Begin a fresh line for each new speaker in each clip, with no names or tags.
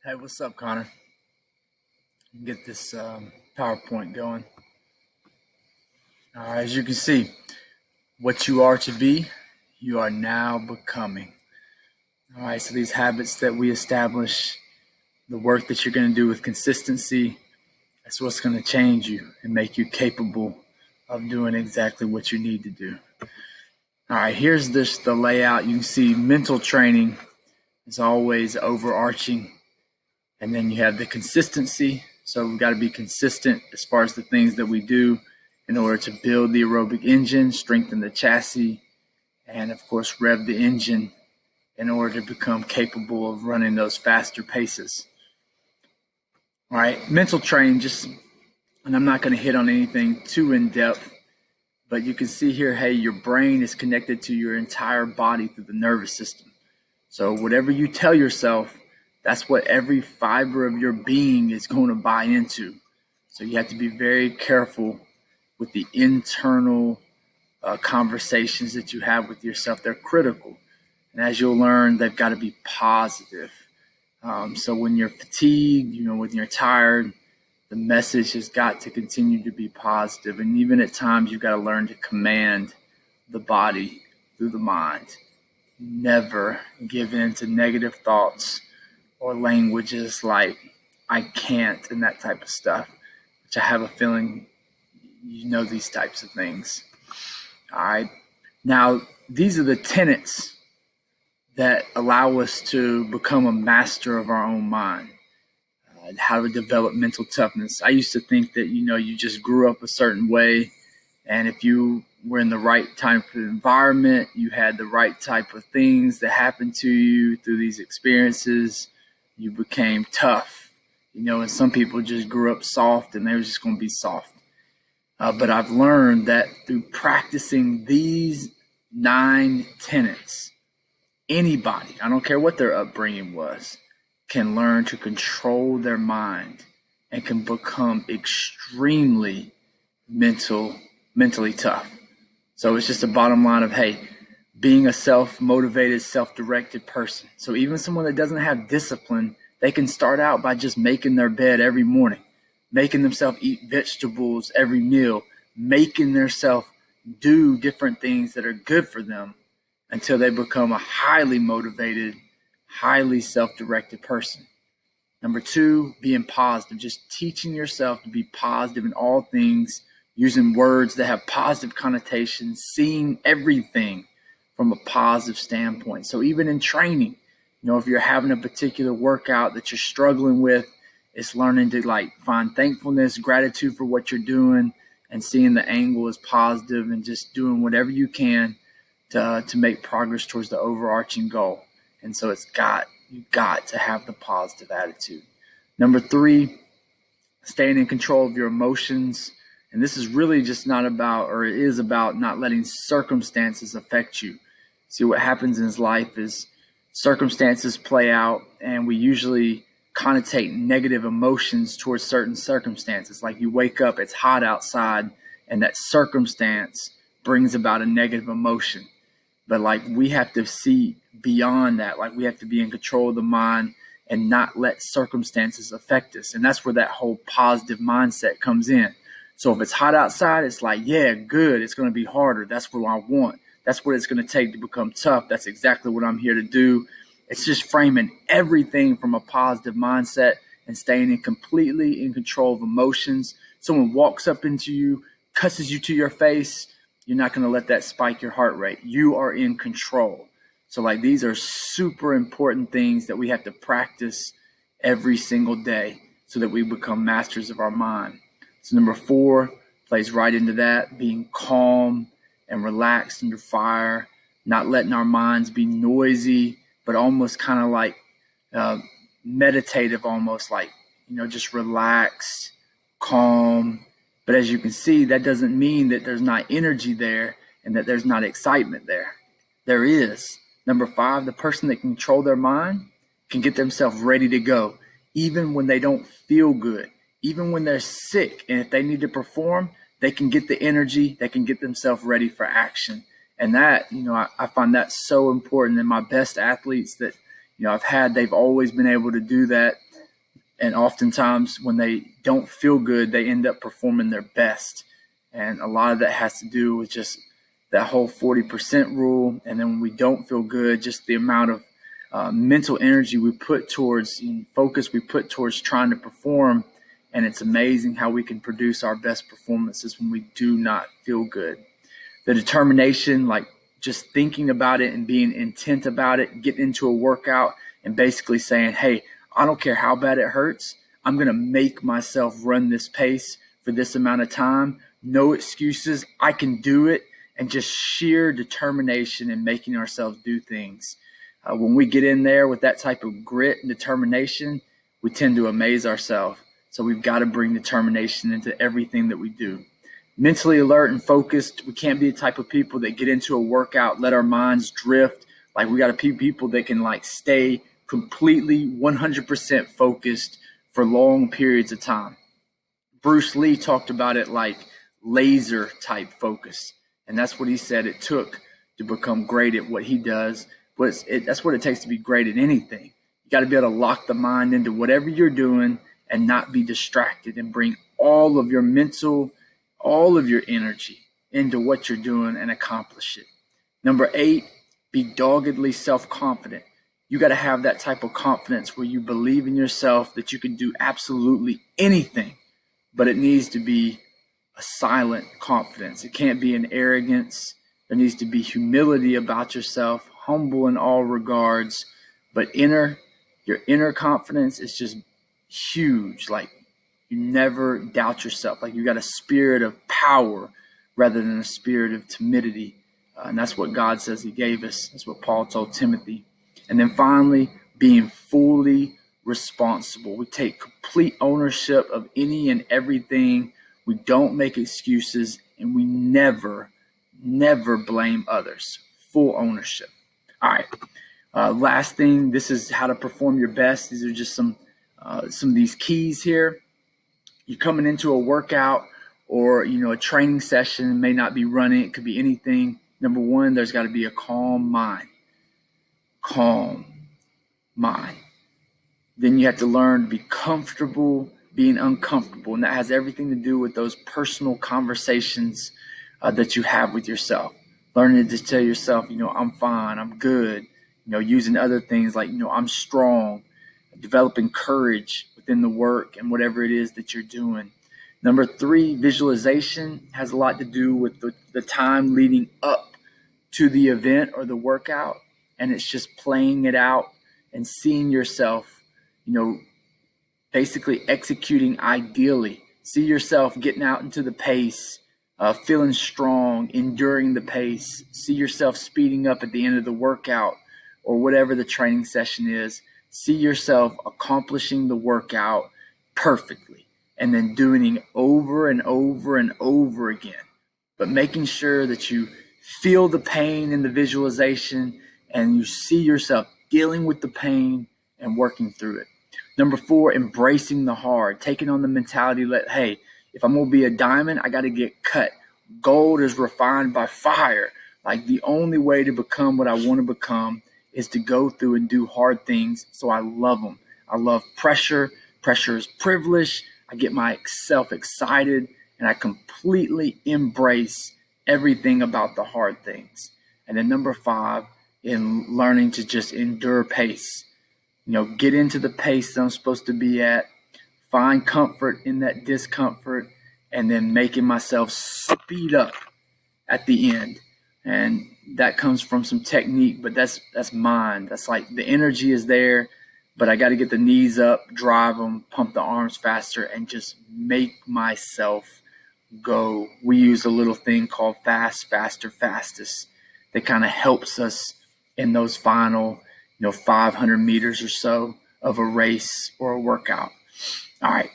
Hey, what's up, Connor? Get this PowerPoint going. All right, as you can see, what you are to be, you are now becoming. All right, so these habits that we establish, the work that you're going to do with consistency, that's what's going to change you and make you capable of doing exactly what you need to do. All right, here's the layout. You can see mental training is always overarching. And then you have the consistency. So we've got to be consistent as far as the things that we do in order to build the aerobic engine, strengthen the chassis, and of course, rev the engine in order to become capable of running those faster paces. All right, mental training, and I'm not going to hit on anything too in depth, but you can see here, hey, your brain is connected to your entire body through the nervous system. So whatever you tell yourself, that's what every fiber of your being is going to buy into. So you have to be very careful with the internal conversations that you have with yourself. They're critical. And as you'll learn, they've got to be positive. So when you're fatigued, when you're tired, the message has got to continue to be positive. And even at times, you've got to learn to command the body through the mind. Never give in to negative thoughts or languages like I can't and that type of stuff, which I have a feeling you know these types of things. All right. Now, these are the tenets that allow us to become a master of our own mind, how to develop mental toughness. I used to think that, you just grew up a certain way, and if you were in the right type of environment, you had the right type of things that happened to you through these experiences, you became tough, and some people just grew up soft and they were just going to be soft. But I've learned that through practicing these 9 tenets, anybody, I don't care what their upbringing was, can learn to control their mind and can become extremely mentally tough. So it's just a bottom line of, hey, being a self-motivated, self-directed person. So even someone that doesn't have discipline, they can start out by just making their bed every morning, making themselves eat vegetables every meal, making themselves do different things that are good for them until they become a highly motivated, highly self-directed person. Number 2, being positive, just teaching yourself to be positive in all things, using words that have positive connotations, seeing everything from a positive standpoint. So even in training, if you're having a particular workout that you're struggling with, it's learning to find thankfulness, gratitude for what you're doing, and seeing the angle as positive and just doing whatever you can to make progress towards the overarching goal. And so you got to have the positive attitude. Number 3, staying in control of your emotions. And this is really just not about, or it is about not letting circumstances affect you. See, what happens in life is circumstances play out, and we usually connotate negative emotions towards certain circumstances. Like you wake up, it's hot outside, and that circumstance brings about a negative emotion. But we have to see beyond that. We have to be in control of the mind and not let circumstances affect us. And that's where that whole positive mindset comes in. So if it's hot outside, it's yeah, good. It's going to be harder. That's what I want. That's what it's going to take to become tough. That's exactly what I'm here to do. It's just framing everything from a positive mindset and staying completely in control of emotions. Someone walks up into you, cusses you to your face, you're not going to let that spike your heart rate. You are in control. So these are super important things that we have to practice every single day so that we become masters of our mind. So number 4 plays right into that, being calm and relaxed under fire, not letting our minds be noisy, but almost kind of meditative, almost just relaxed, calm. But as you can see, that doesn't mean that there's not energy there and that there's not excitement there. There is. Number 5, the person that can control their mind can get themselves ready to go, even when they don't feel good, even when they're sick. And if they need to perform, they can get the energy, they can get themselves ready for action. And that, I find that so important. And my best athletes that, I've had, they've always been able to do that. And oftentimes when they don't feel good, they end up performing their best. And a lot of that has to do with just that whole 40% rule. And then when we don't feel good, just the amount of mental energy we put towards, focus we put towards trying to perform. And it's amazing how we can produce our best performances when we do not feel good. The determination, like just thinking about it and being intent about it, getting into a workout and basically saying, hey, I don't care how bad it hurts. I'm going to make myself run this pace for this amount of time. No excuses. I can do it. And just sheer determination and making ourselves do things. When we get in there with that type of grit and determination, we tend to amaze ourselves. So we've got to bring determination into everything that we do. Mentally alert and focused. We can't be the type of people that get into a workout, let our minds drift. Like we got to be people that can stay completely 100% focused for long periods of time. Bruce Lee talked about it like laser type focus. And that's what he said it took to become great at what he does. But that's what it takes to be great at anything. You got to be able to lock the mind into whatever you're doing and not be distracted and bring all of your mental, all of your energy into what you're doing and accomplish it. Number 8, be doggedly self-confident. You got to have that type of confidence where you believe in yourself that you can do absolutely anything, but it needs to be a silent confidence. It can't be an arrogance. There needs to be humility about yourself, humble in all regards, but your inner confidence is just huge. Like you never doubt yourself. Like you got a spirit of power rather than a spirit of timidity. And that's what God says he gave us. That's what Paul told Timothy. And then finally, being fully responsible. We take complete ownership of any and everything. We don't make excuses, and we never blame others. Full ownership. All right. Last thing, this is how to perform your best. These are just some of these keys here. You're coming into a workout or a training session. It may not be running. It could be anything. Number 1, there's got to be a calm mind. Calm mind. Then you have to learn to be comfortable being uncomfortable, and that has everything to do with those personal conversations that you have with yourself. Learning to tell yourself, I'm fine, I'm good. Using other things like, I'm strong. Developing courage within the work and whatever it is that you're doing. Number 3, visualization has a lot to do with the time leading up to the event or the workout. And it's just playing it out and seeing yourself, basically executing ideally. See yourself getting out into the pace, feeling strong, enduring the pace. See yourself speeding up at the end of the workout or whatever the training session is. See yourself accomplishing the workout perfectly and then doing it over and over and over again. But making sure that you feel the pain in the visualization and you see yourself dealing with the pain and working through it. Number 4, embracing the hard, taking on the mentality that, hey, if I'm going to be a diamond, I got to get cut. Gold is refined by fire. Like the only way to become what I want to become is to go through and do hard things. So I love them. I love pressure. Pressure is privilege. I get myself excited and I completely embrace everything about the hard things. And then number 5, in learning to just endure pace. Get into the pace that I'm supposed to be at, find comfort in that discomfort, and then making myself speed up at the end. And that comes from some technique, but that's mine. That's like the energy is there, but I got to get the knees up, drive them, pump the arms faster, and just make myself go. We use a little thing called fast, faster, fastest that kind of helps us in those final 500 meters or so of a race or a workout. All right.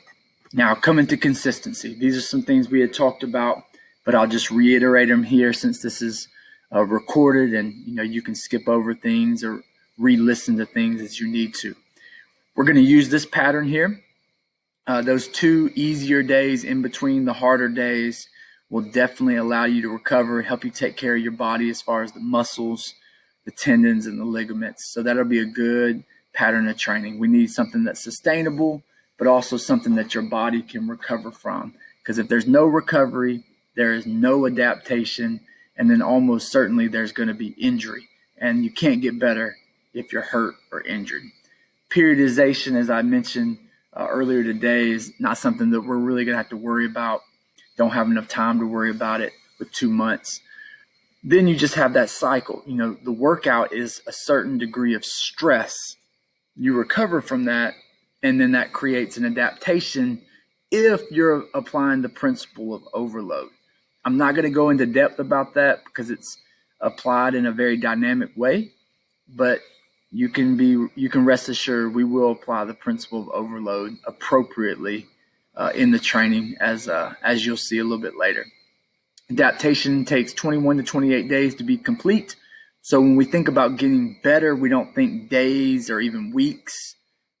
Now coming to consistency. These are some things we had talked about, but I'll just reiterate them here since this is recorded and you can skip over things or re-listen to things as you need to. We're going to use this pattern here. Those 2 easier days in between the harder days will definitely allow you to recover, help you take care of your body as far as the muscles, the tendons, and the ligaments. So that'll be a good pattern of training. We need something that's sustainable, but also something that your body can recover from. Because if there's no recovery, there is no adaptation, and then almost certainly there's going to be injury. And you can't get better if you're hurt or injured. Periodization, as I mentioned earlier today, is not something that we're really going to have to worry about. Don't have enough time to worry about it with 2 months. Then you just have that cycle. The workout is a certain degree of stress. You recover from that, and then that creates an adaptation if you're applying the principle of overload. I'm not going to go into depth about that because it's applied in a very dynamic way, but you can rest assured we will apply the principle of overload appropriately in the training, as you'll see a little bit later. Adaptation takes 21 to 28 days to be complete. So when we think about getting better, we don't think days or even weeks.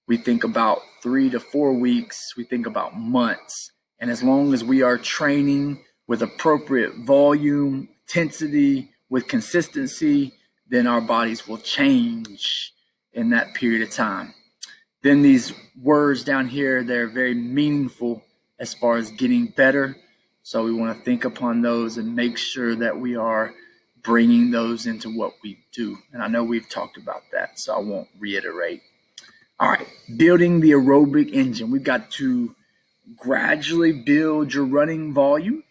We think about 3 to 4 weeks. We think about months. And as long as we are training with appropriate volume, intensity, with consistency, then our bodies will change in that period of time. Then these words down here, they're very meaningful as far as getting better. So we want to think upon those and make sure that we are bringing those into what we do. And I know we've talked about that, so I won't reiterate. All right, building the aerobic engine. We've got to gradually build your running volume.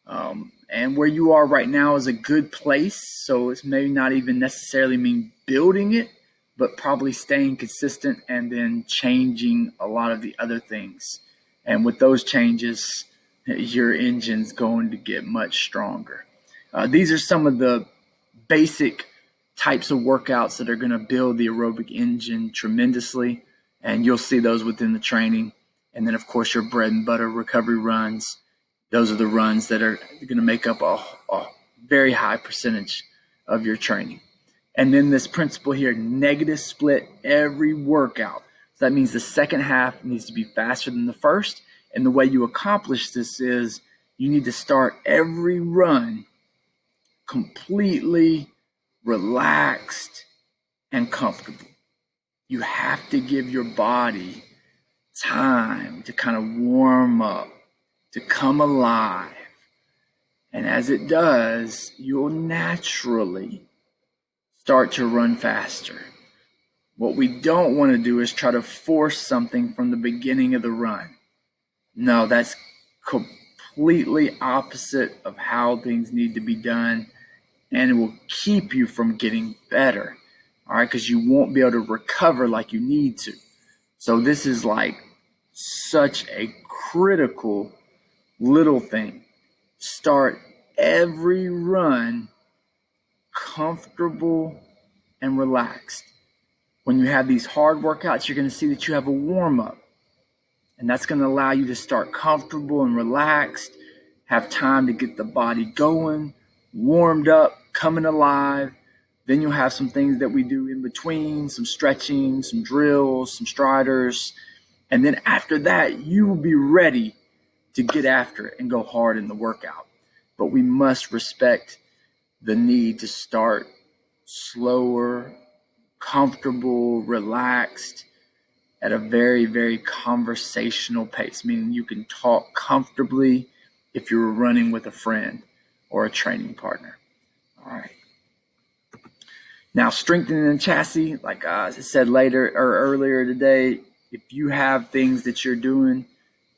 And where you are right now is a good place. So it's maybe not even necessarily mean building it, but probably staying consistent and then changing a lot of the other things. And with those changes, your engine's going to get much stronger. These are some of the basic types of workouts that are going to build the aerobic engine tremendously, and you'll see those within the training. And then, of course, your bread and butter recovery runs. Those are the runs that are going to make up a very high percentage of your training. And then this principle here, negative split every workout. So that means the second half needs to be faster than the first. And the way you accomplish this is you need to start every run completely relaxed and comfortable. You have to give your body time to kind of warm up, to come alive. And as it does, you'll naturally start to run faster. What we don't want to do is try to force something from the beginning of the run. No, that's completely opposite of how things need to be done, and it will keep you from getting better, all right, because you won't be able to recover like you need to. So this is like such a critical little thing. Start every run comfortable and relaxed. When you have these hard workouts, you're going to see that you have a warm-up. And that's going to allow you to start comfortable and relaxed, have time to get the body going, warmed up, coming alive. Then you'll have some things that we do in between, some stretching, some drills, some striders. And then after that, you will be ready to get after it and go hard in the workout. But we must respect the need to start slower, comfortable, relaxed, at a very, very conversational pace, meaning you can talk comfortably if you were running with a friend or a training partner. All right. Now, strengthening the chassis, like I said earlier today, if you have things that you're doing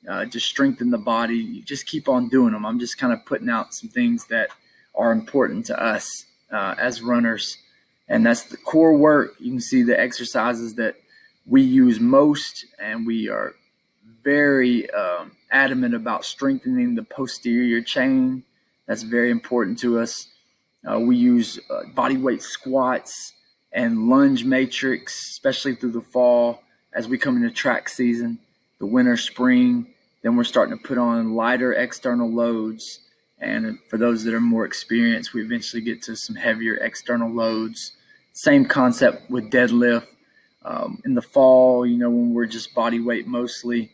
to strengthen the body, you just keep on doing them. I'm just kind of putting out some things that are important to us as runners, and that's the core work. You can see the exercises that we use most, and we are very adamant about strengthening the posterior chain. That's very important to us. We use body weight squats and lunge matrix, especially through the fall as we come into track season, the winter, spring. Then we're starting to put on lighter external loads. And for those that are more experienced, we eventually get to some heavier external loads. Same concept with deadlift. In the fall, when we're just body weight mostly,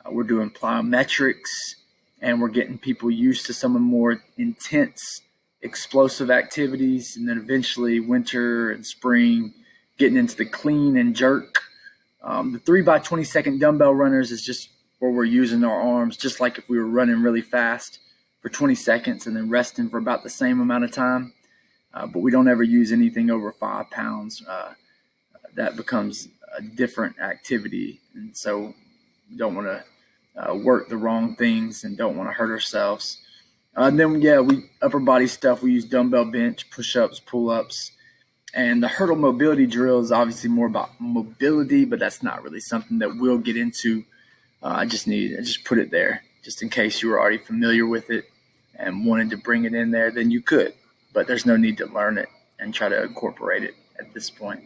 we're doing plyometrics, and we're getting people used to some of the more intense, explosive activities. And then eventually winter and spring, getting into the clean and jerk The 3x20 second dumbbell runners is just where we're using our arms, just like if we were running really fast for 20 seconds and then resting for about the same amount of time. But we don't ever use anything over 5 pounds. That becomes a different activity. And so we don't want to work the wrong things and don't want to hurt ourselves. Then, we upper body stuff. We use dumbbell bench, push-ups, pull-ups. And the hurdle mobility drill is obviously more about mobility, but that's not really something that we'll get into. I just put it there just in case you were already familiar with it and wanted to bring it in there, then you could. But there's no need to learn it and try to incorporate it at this point.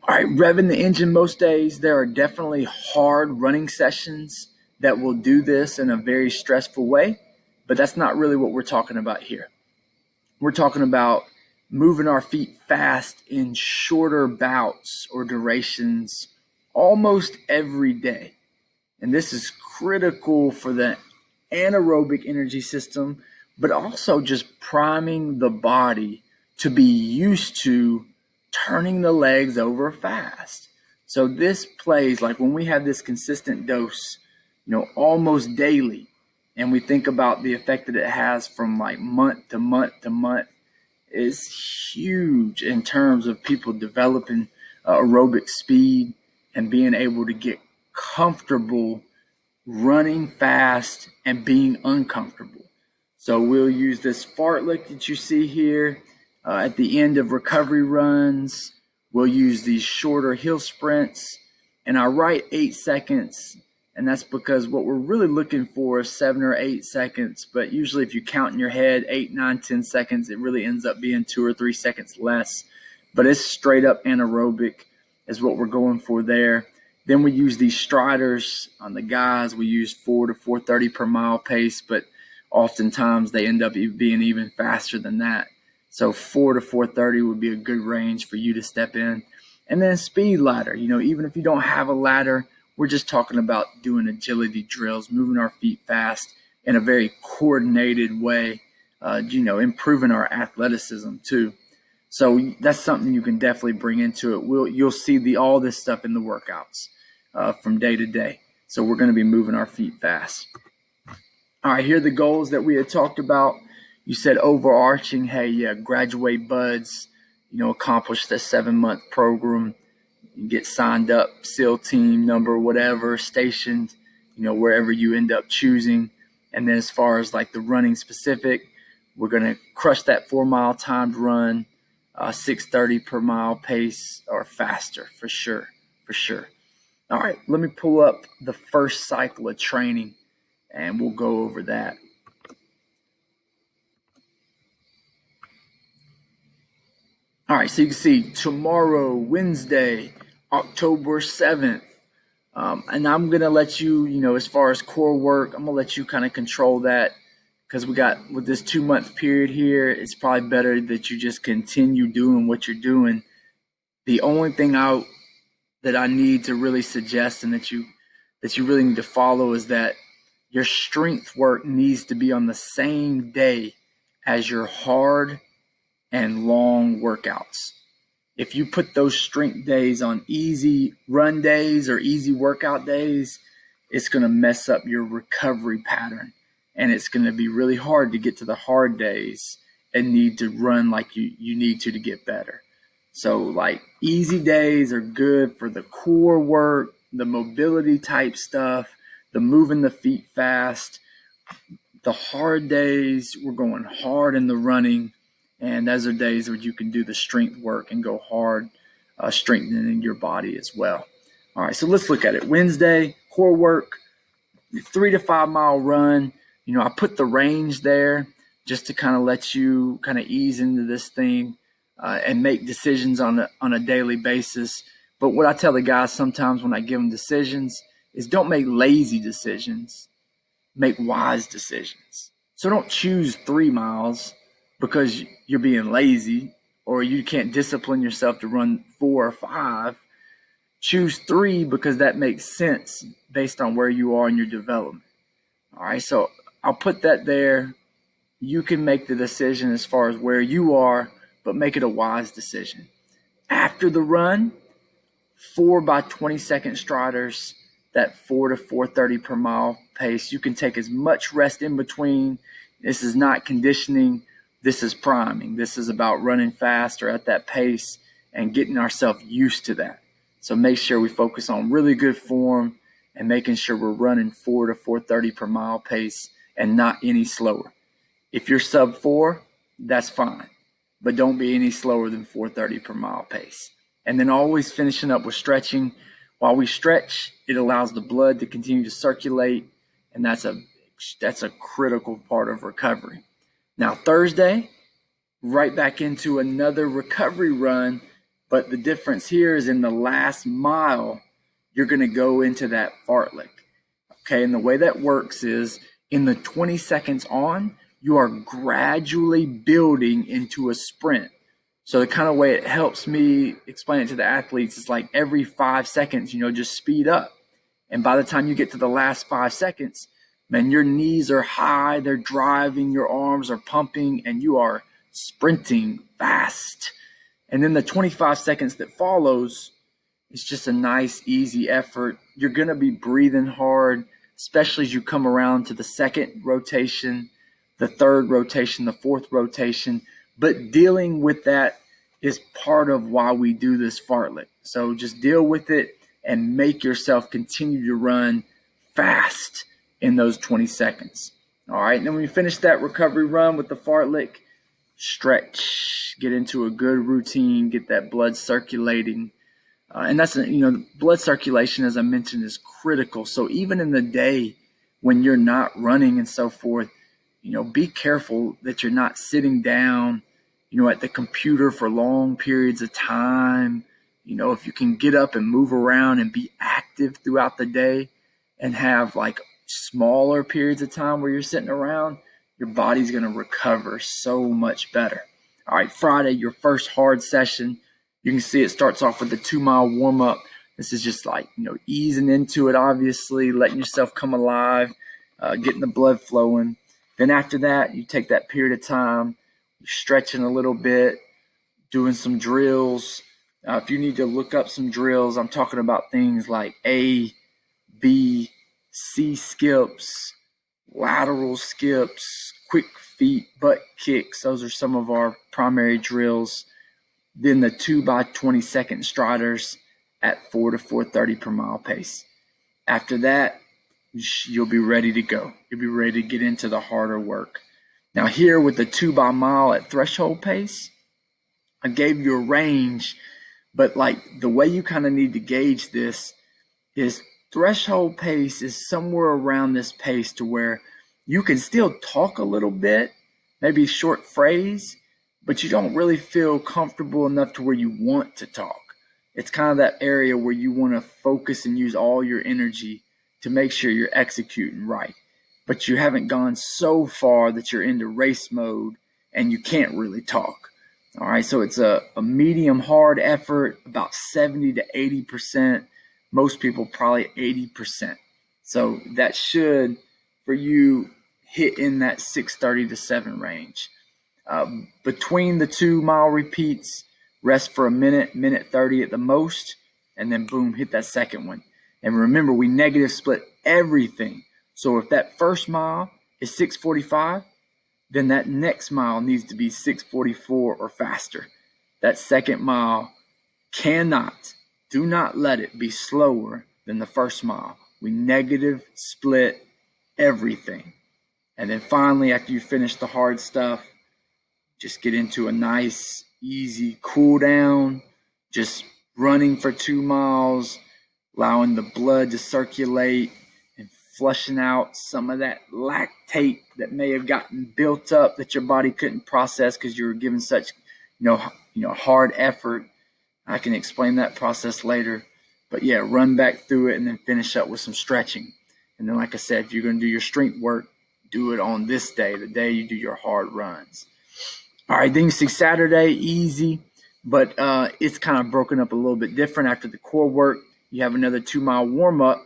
All right, revving the engine most days. There are definitely hard running sessions that will do this in a very stressful way, but that's not really what we're talking about here. We're talking about moving our feet fast in shorter bouts or durations almost every day. And this is critical for the anaerobic energy system, but also just priming the body to be used to turning the legs over fast. So this plays like when we have this consistent dose, almost daily, and we think about the effect that it has from like month to month to month, is huge in terms of people developing aerobic speed and being able to get comfortable running fast and being uncomfortable. So we'll use this fartlek that you see here at the end of recovery runs. We'll use these shorter hill sprints, and I write 8 seconds, and that's because what we're really looking for is 7 or 8 seconds. But usually if you count in your head 8, 9, 10 seconds, it really ends up being 2 or 3 seconds less. But it's straight up anaerobic is what we're going for there. Then we use these striders on the guys. We use 4 to 4:30 per mile pace, but oftentimes they end up being even faster than that. So 4 to 4:30 would be a good range for you to step in. And then speed ladder. Even if you don't have a ladder, we're just talking about doing agility drills, moving our feet fast in a very coordinated way, improving our athleticism too. So that's something you can definitely bring into it. You'll see all this stuff in the workouts from day to day. So we're going to be moving our feet fast. All right, here are the goals that we had talked about. You said overarching, graduate buds, accomplish the 7-month program, get signed up, SEAL team, number, whatever, stationed, wherever you end up choosing. And then as far as like the running specific, we're going to crush that 4-mile timed run, 6:30 per mile pace or faster for sure. All right, let me pull up the first cycle of training and we'll go over that. All right, so you can see tomorrow, Wednesday, October 7th. And I'm going to let you, as far as core work, I'm going to let you kind of control that because we got with this 2-month period here, it's probably better that you just continue doing what you're doing. The only thing that I need to really suggest and that you really need to follow is that your strength work needs to be on the same day as your hard and long workouts. If you put those strength days on easy run days or easy workout days, it's going to mess up your recovery pattern. And it's going to be really hard to get to the hard days and need to run like you need to get better. So like easy days are good for the core work, the mobility type stuff, the moving the feet fast. The hard days, we're going hard in the running. And those are days where you can do the strength work and go hard, strengthening your body as well. All right, so let's look at it. Wednesday, core work, 3 to 5 mile run. I put the range there just to kind of let you kind of ease into this thing and make decisions on a daily basis. But what I tell the guys sometimes when I give them decisions is don't make lazy decisions, make wise decisions. So don't choose 3 miles because you're being lazy or you can't discipline yourself to run 4 or 5. Choose 3 because that makes sense based on where you are in your development. All right, so I'll put that there. You can make the decision as far as where you are, but make it a wise decision. After the run, 4 by 20-second striders, that 4 to 4:30 per mile pace. You can take as much rest in between. This is not conditioning. This is priming. This is about running fast or at that pace and getting ourselves used to that. So make sure we focus on really good form and making sure we're running 4 to 4:30 per mile pace and not any slower. If you're sub 4, that's fine, but don't be any slower than 4:30 per mile pace. And then always finishing up with stretching. While we stretch, it allows the blood to continue to circulate, and that's a critical part of recovery. Now Thursday, right back into another recovery run, but the difference here is in the last mile, you're going to go into that fartlek. Okay, and the way that works is in the 20 seconds on, you are gradually building into a sprint. So the kind of way it helps me explain it to the athletes is like every 5 seconds, just speed up. And by the time you get to the last 5 seconds, man, your knees are high, they're driving, your arms are pumping, and you are sprinting fast. And then the 25 seconds that follows, it's just a nice, easy effort. You're going to be breathing hard, especially as you come around to the second rotation, the third rotation, the fourth rotation. But dealing with that is part of why we do this fartlek. So just deal with it and make yourself continue to run fast in those 20 seconds. All right, and then when you finish that recovery run with the fartlek, stretch, get into a good routine, get that blood circulating. And that's, blood circulation, as I mentioned, is critical. So even in the day when you're not running and so forth, be careful that you're not sitting down, at the computer for long periods of time. If you can get up and move around and be active throughout the day and have like smaller periods of time where you're sitting around, your body's going to recover so much better. All right, Friday, your first hard session. You can see it starts off with a 2-mile warm-up. This is just like, easing into it, obviously, letting yourself come alive, getting the blood flowing. Then after that, you take that period of time, you're stretching a little bit, doing some drills. If you need to look up some drills, I'm talking about things like A, B, C skips, lateral skips, quick feet, butt kicks. Those are some of our primary drills. Then the 2 by 20-second striders at 4 to 4:30 per mile pace. After that, you'll be ready to go. You'll be ready to get into the harder work. Now here with the 2 by mile at threshold pace, I gave you a range, but like the way you kind of need to gauge this is threshold pace is somewhere around this pace to where you can still talk a little bit, maybe short phrase, but you don't really feel comfortable enough to where you want to talk. It's kind of that area where you want to focus and use all your energy to make sure you're executing right. But you haven't gone so far that you're into race mode and you can't really talk. All right, so it's a medium hard effort, about 70 to 80%. Most people probably 80%. So that should, for you, hit in that 6:30 to 7 range. Between the 2-mile repeats, rest for a minute 30 at the most, and then boom, hit that second one. And remember, we negative split everything. So if that first mile is 6:45, then that next mile needs to be 6:44 or faster. That second mile do not let it be slower than the first mile. We negative split everything. And then finally, after you finish the hard stuff, just get into a nice, easy cool down, just running for 2 miles, allowing the blood to circulate and flushing out some of that lactate that may have gotten built up that your body couldn't process because you were given such, hard effort. I can explain that process later. But yeah, run back through it and then finish up with some stretching. And then, like I said, if you're going to do your strength work, do it on this day, the day you do your hard runs. All right, then you see Saturday, easy, but it's kind of broken up a little bit different. After the core work, you have another 2-mile warm-up,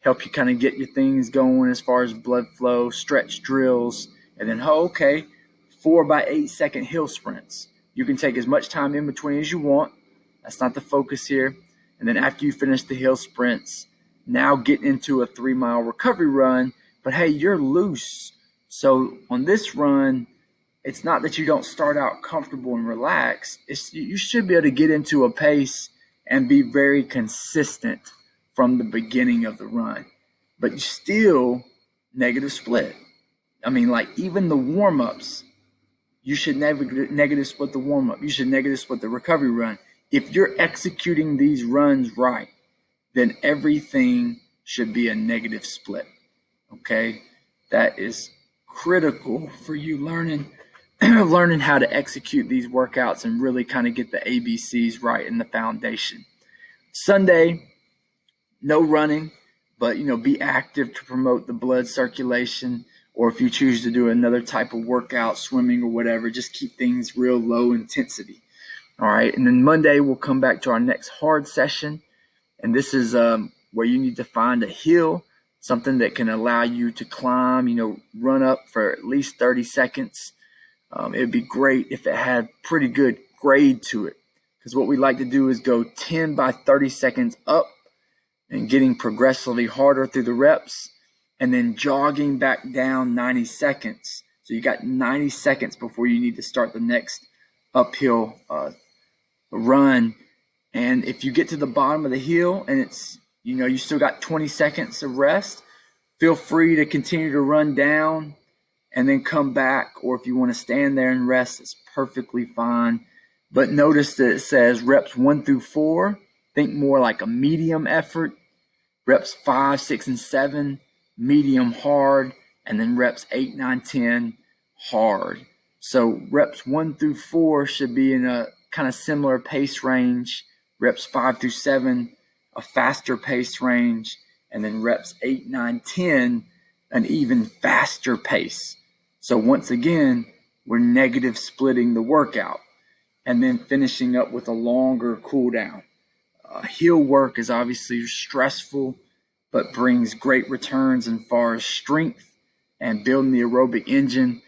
help you kind of get your things going as far as blood flow, stretch drills, and then, 4 by 8 second hill sprints. You can take as much time in between as you want. That's not the focus here. And And then after you finish the hill sprints, now get into a 3-mile recovery run. But hey, you're loose. So on this run, it's not that you don't start out comfortable and relaxed. You should be able to get into a pace and be very consistent from the beginning of the run. But you still negative split. I mean, like even the warm-ups, you should negative split the warm-up. You should negative split the recovery run. If you're executing these runs right, then everything should be a negative split. Okay? That is critical for you learning how to execute these workouts and really kind of get the ABCs right in the foundation. Sunday, no running, but be active to promote the blood circulation. Or if you choose to do another type of workout, swimming or whatever, just keep things real low intensity. All right. And then Monday, we'll come back to our next hard session. And this is where you need to find a hill, something that can allow you to climb, run up for at least 30 seconds. It'd be great if it had pretty good grade to it. Because what we like to do is go 10 by 30 seconds up and getting progressively harder through the reps, and then jogging back down 90 seconds. So you got 90 seconds before you need to start the next uphill run. And if you get to the bottom of the hill and it's, you still got 20 seconds of rest, feel free to continue to run down and then come back. Or if you want to stand there and rest, it's perfectly fine. But notice that it says reps 1 through 4. Think more like a medium effort. Reps 5, 6, and 7, medium hard. And then reps 8, 9, 10, hard. So reps 1 through 4 should be in a kind of similar pace range. Reps 5 through 7, a faster pace range. And then reps 8, 9, 10, an even faster pace. So once again, we're negative splitting the workout and then finishing up with a longer cool down. Hill work is obviously stressful, but brings great returns as far as strength and building the aerobic engine.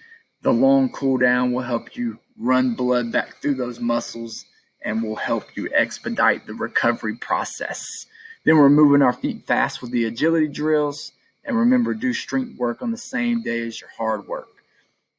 The long cool down will help you run blood back through those muscles and will help you expedite the recovery process. Then we're moving our feet fast with the agility drills. And remember, do strength work on the same day as your hard work.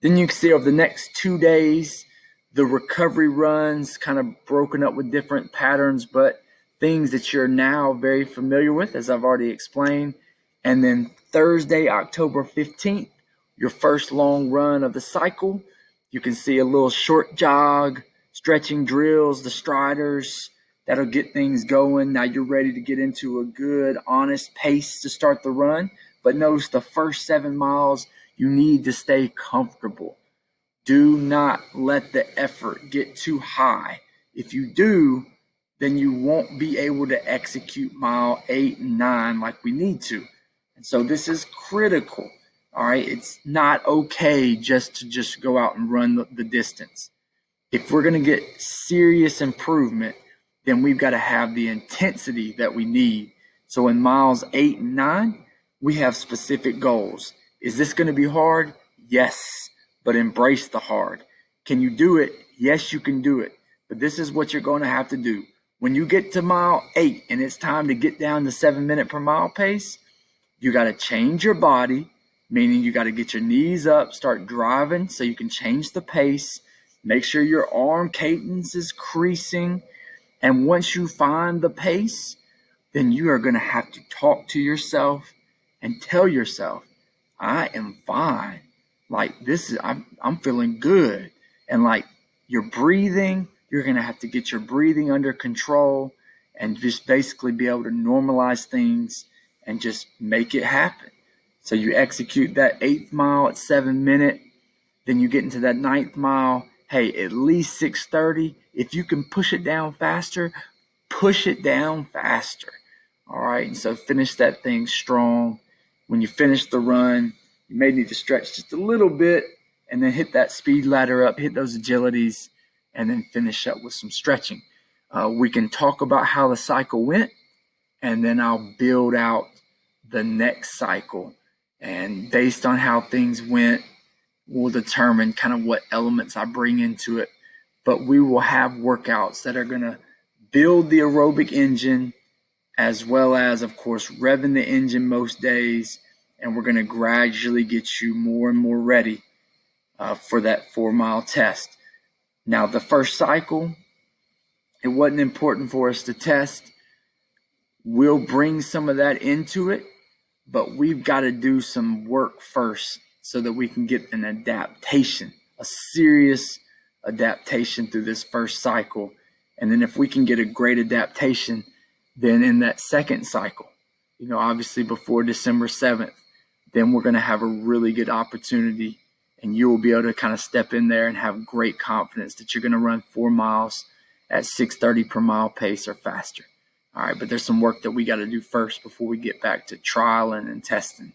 Then you can see over the next 2 days, the recovery runs kind of broken up with different patterns, but things that you're now very familiar with, as I've already explained. And then Thursday, October 15th, your first long run of the cycle. You can see a little short jog, stretching drills, the striders. That'll get things going. Now you're ready to get into a good, honest pace to start the run. But notice the first 7 miles, you need to stay comfortable. Do not let the effort get too high. If you do, then you won't be able to execute mile 8 and 9 like we need to. And so this is critical. All right. It's not okay just to go out and run the distance. If we're going to get serious improvement, then we've got to have the intensity that we need. So in miles 8 and 9, we have specific goals. Is this going to be hard? Yes, but embrace the hard. Can you do it? Yes, you can do it. But this is what you're going to have to do. When you get to mile 8 and it's time to get down to 7 minute per mile pace, you got to change your body, meaning you got to get your knees up, start driving so you can change the pace. Make sure your arm cadence is creasing. And once you find the pace, then you are going to have to talk to yourself and tell yourself, I am fine. Like I'm feeling good. And like your breathing, you're going to have to get your breathing under control and just basically be able to normalize things and just make it happen. So you execute that 8th mile at 7 minutes, then you get into that 9th mile. Hey, at least 6:30. If you can push it down faster, push it down faster. All right. And so finish that thing strong. When you finish the run, you may need to stretch just a little bit and then hit that speed ladder up, hit those agilities, and then finish up with some stretching. We can talk about how the cycle went, and then I'll build out the next cycle. And based on how things went, we'll determine kind of what elements I bring into it. But we will have workouts that are going to build the aerobic engine as well as, of course, revving the engine most days. And we're going to gradually get you more and more ready for that 4-mile test. Now, the first cycle, it wasn't important for us to test. We'll bring some of that into it, but we've got to do some work first so that we can get an adaptation, a serious adaptation through this first cycle. And then if we can get a great adaptation, then in that second cycle, obviously before December 7th, then we're going to have a really good opportunity, and you will be able to kind of step in there and have great confidence that you're going to run 4 miles at 6:30 per mile pace or faster. All right, but there's some work that we got to do first before we get back to trialing and testing.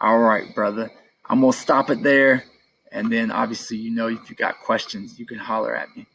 All right, brother. I'm going to stop it there. And then obviously, if you got questions, you can holler at me.